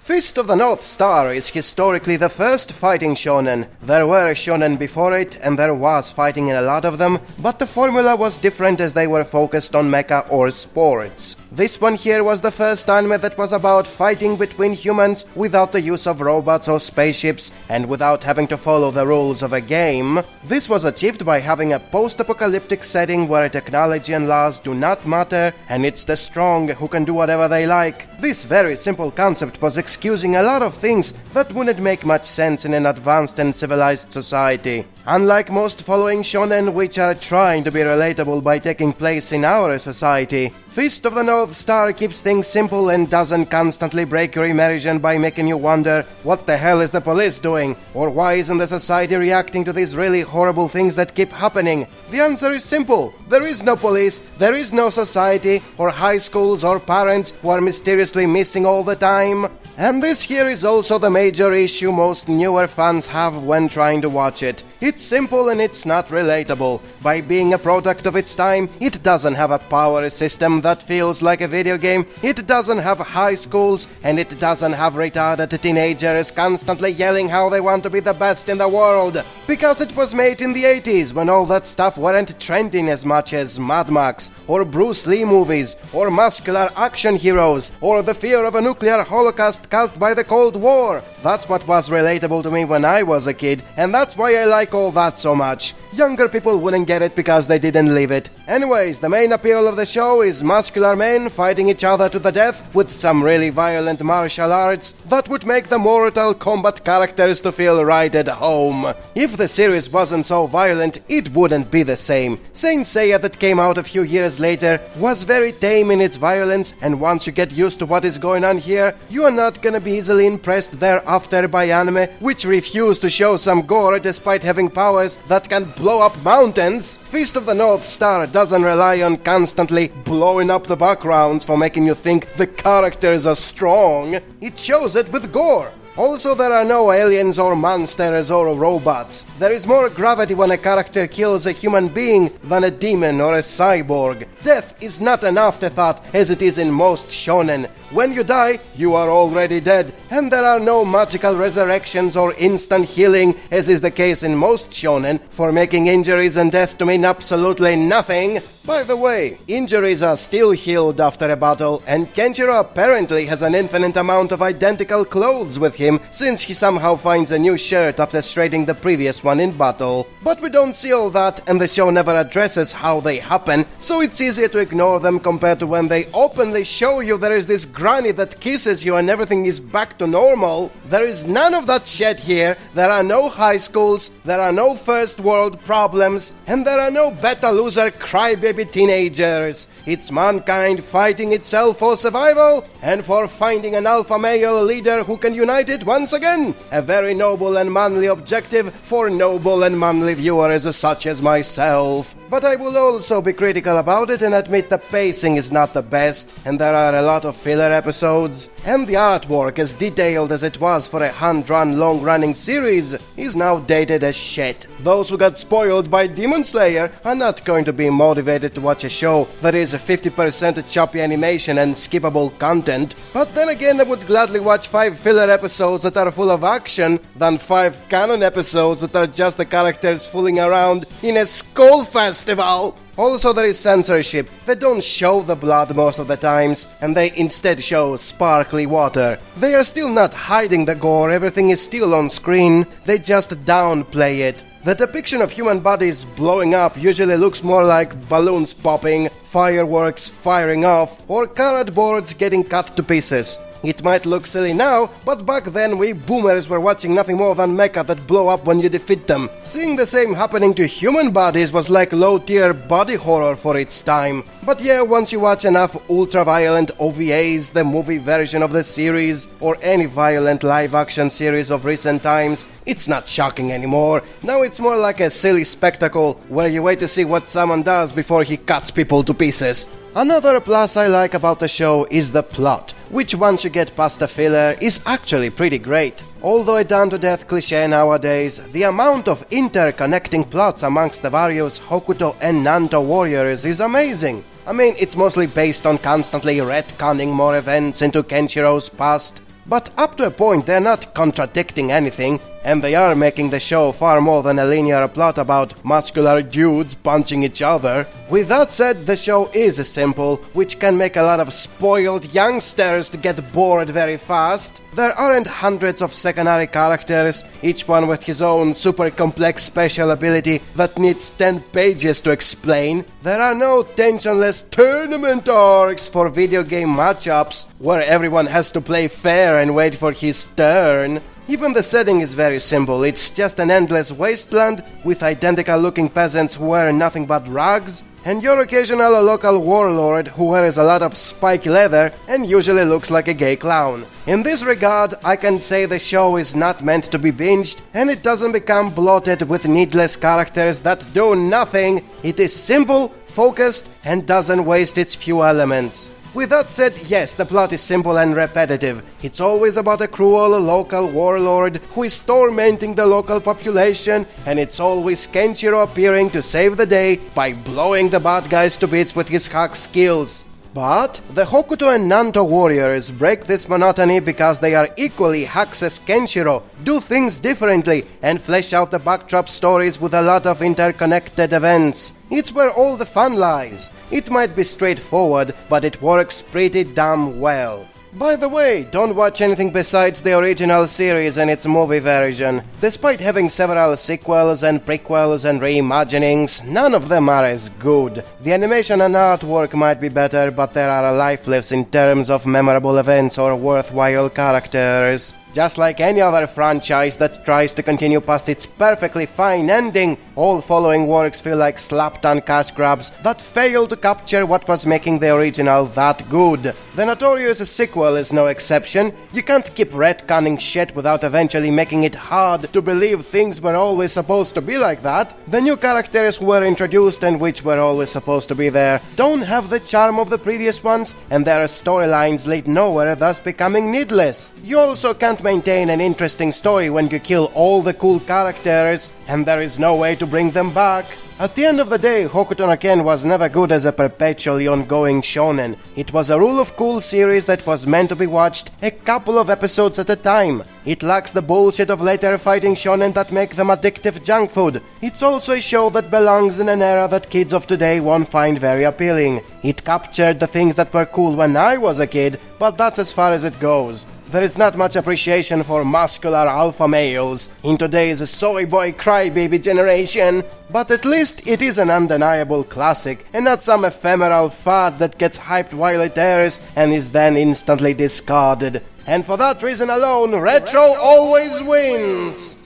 Fist of the North Star is historically the first fighting shonen. There were shonen before it, and there was fighting in a lot of them, but the formula was different as they were focused on mecha or sports. This one here was the first anime that was about fighting between humans without the use of robots or spaceships, and without having to follow the rules of a game. This was achieved by having a post-apocalyptic setting where technology and laws do not matter, and it's the strong who can do whatever they like. This very simple concept was excusing a lot of things that wouldn't make much sense in an advanced and civilized society. Unlike most following shonen which are trying to be relatable by taking place in our society, Fist of the North Star keeps things simple and doesn't constantly break your immersion by making you wonder what the hell is the police doing, or why isn't the society reacting to these really horrible things that keep happening. The answer is simple. There is no police, there is no society, or high schools or parents who are mysteriously missing all the time. And this here is also the major issue most newer fans have when trying to watch it. It's simple and it's not relatable. By being a product of its time, it doesn't have a power system that feels like a video game, it doesn't have high schools, and it doesn't have retarded teenagers constantly yelling how they want to be the best in the world. Because it was made in the 80s when all that stuff weren't trending as much as Mad Max, or Bruce Lee movies, or muscular action heroes, or the fear of a nuclear holocaust caused by the Cold War. That's what was relatable to me when I was a kid, and that's why I like all that so much. Younger people wouldn't get it because they didn't live it. Anyways, the main appeal of the show is muscular men fighting each other to the death with some really violent martial arts that would make the Mortal Kombat characters to feel right at home. If the series wasn't so violent, it wouldn't be the same. Saint Seiya that came out a few years later was very tame in its violence, and once you get used to what is going on here, you are not gonna be easily impressed thereafter by anime which refuse to show some gore despite having powers that can blow up mountains. Fist of the North Star doesn't rely on constantly blowing up the backgrounds for making you think the characters are strong. It shows it with gore. Also, there are no aliens or monsters or robots. There is more gravity when a character kills a human being than a demon or a cyborg. Death is not an afterthought as it is in most shonen. When you die, you are already dead, and there are no magical resurrections or instant healing as is the case in most shonen, for making injuries and death to mean absolutely nothing. By the way, injuries are still healed after a battle, and Kenshiro apparently has an infinite amount of identical clothes with him since he somehow finds a new shirt after straightening the previous one in battle. But we don't see all that, and the show never addresses how they happen, so it's easier to ignore them compared to when they openly show you there is this granny that kisses you and everything is back to normal. There is none of that shit here. There are no high schools, there are no first world problems, and there are no beta loser crybaby teenagers. It's mankind fighting itself for survival and for finding an alpha male leader who can unite it once again. A very noble and manly objective for noble and manly viewers such as myself. But I will also be critical about it and admit the pacing is not the best, and there are a lot of filler episodes, and the artwork, as detailed as it was for a hand-drawn long-running series, is now dated as shit. Those who got spoiled by Demon Slayer are not going to be motivated to watch a show that is 50% choppy animation and skippable content. But then again, I would gladly watch 5 filler episodes that are full of action than 5 canon episodes that are just the characters fooling around in a skull festival. Also, there is censorship. They don't show the blood most of the times, and they instead show sparkly water. They are still not hiding the gore, everything is still on screen, they just downplay it. The depiction of human bodies blowing up usually looks more like balloons popping, fireworks firing off, or cardboards getting cut to pieces. It might look silly now, but back then we boomers were watching nothing more than mecha that blow up when you defeat them. Seeing the same happening to human bodies was like low-tier body horror for its time. But yeah, once you watch enough ultra-violent OVAs, the movie version of the series, or any violent live-action series of recent times, it's not shocking anymore. Now it's more like a silly spectacle where you wait to see what someone does before he cuts people to pieces. Another plus I like about the show is the plot, which once you get past the filler is actually pretty great. Although a done-to-death cliché nowadays, the amount of interconnecting plots amongst the various Hokuto and Nanto warriors is amazing. I mean, it's mostly based on constantly retconning more events into Kenshiro's past, but up to a point they're not contradicting anything, and they are making the show far more than a linear plot about muscular dudes punching each other. With that said, the show is simple, which can make a lot of spoiled youngsters get bored very fast. There aren't hundreds of secondary characters, each one with his own super complex special ability that needs 10 pages to explain. There are no tensionless tournament arcs for video game matchups, where everyone has to play fair and wait for his turn. Even the setting is very simple, it's just an endless wasteland with identical looking peasants who wear nothing but rags, and your occasional local warlord who wears a lot of spike leather and usually looks like a gay clown. In this regard, I can say the show is not meant to be binged, and it doesn't become bloated with needless characters that do nothing. It is simple, focused, and doesn't waste its few elements. With that said, yes, the plot is simple and repetitive. It's always about a cruel local warlord who is tormenting the local population, and it's always Kenshiro appearing to save the day by blowing the bad guys to bits with his hack skills. But the Hokuto and Nanto warriors break this monotony because they are equally hacks as Kenshiro, do things differently, and flesh out the backdrop stories with a lot of interconnected events. It's where all the fun lies. It might be straightforward, but it works pretty damn well. By the way, don't watch anything besides the original series and its movie version. Despite having several sequels and prequels and reimaginings, none of them are as good. The animation and artwork might be better, but there are lifeless in terms of memorable events or worthwhile characters. Just like any other franchise that tries to continue past its perfectly fine ending, all following works feel like slap-done cash grabs that fail to capture what was making the original that good. The notorious sequel is no exception. You can't keep retconning shit without eventually making it hard to believe things were always supposed to be like that. The new characters who were introduced and which were always supposed to be there don't have the charm of the previous ones, and their storylines lead nowhere, thus becoming needless. You also can't maintain an interesting story when you kill all the cool characters, and there is no way to bring them back. At the end of the day, Hokuto no Ken was never good as a perpetually ongoing shonen. It was a rule of cool series that was meant to be watched a couple of episodes at a time. It lacks the bullshit of later fighting shonen that make them addictive junk food. It's also a show that belongs in an era that kids of today won't find very appealing. It captured the things that were cool when I was a kid, but that's as far as it goes. There is not much appreciation for muscular alpha males in today's soy boy crybaby generation, but at least it is an undeniable classic and not some ephemeral fad that gets hyped while it airs and is then instantly discarded. And for that reason alone, retro always wins!